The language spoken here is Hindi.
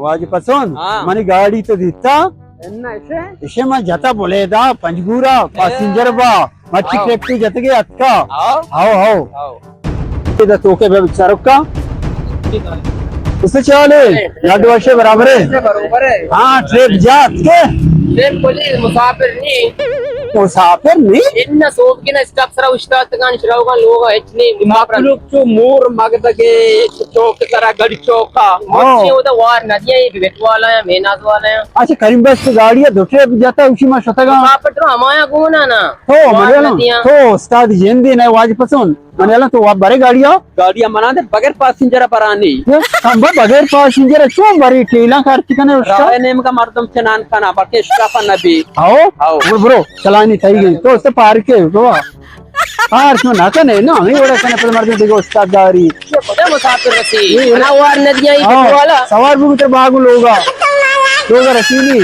वाज पसंद हाँ। मनी गाड़ी तो दिता इसे मैं जता बोले दा पंजगूरा पैसेंजर बा मच्छी आओ। ट्रैक्टर जतगे अटका आओ आओ आओ आओ इधर तोके बे बिचारो का उससे चले लाडू वर्ष बराबर है बरोबर है हाँ ट्रिप जात के ट्रेन पुलिस मुसाफिर नहीं मुसाफिर नहीं इन्न सोबकिನ ಸ್ಟಕ್ಸರ ಉಷ್ಟಾತಗಾನ್ ಶ್ರವಗನ್ ಲೋಗ ಹೆಚ್ಚನಿ ಮಾಪಲುಕ್ಚು ಮೂರ್ ಮಗದಗೆ ಚೌಕ್ ತರ ಗಡಿ ಚೌಕ ಮೊಚ್ಚಿ ಉದ ವಾರ್ ನದಿಯ ಬೆಟ್ವಾಲ ಮೇನಾದ್ वाला अच्छा करीम बस की गाड़ी है दो ट्रिप जाता उसी में शतगा ಮಾಪಟ್ರು ಅಮಾಯ ಗುಣ ना तो मलयालम तो उस्ताद जेंदी ने वाज पसंद मलयालम तो आप बड़े गाड़ियां मना दे बगैर पैसेंजर परानी हम बगैर पैसेंजर क्यों बड़ी टेला करती कने उसका राय नेम का मर्दम चनान खाना बाकी स्टाफ नबी आओ आओ ब्रो चलानी थई गई तो उससे पार के तो पार क्यों ना कने ना हमें ओड़ा कने पर मर्दम देखो उस्ताद गाड़ी ये पता मुसाफिर रसी ना वार नदियां हाँ, वाला सवार भी तो बागु लोगा रसीली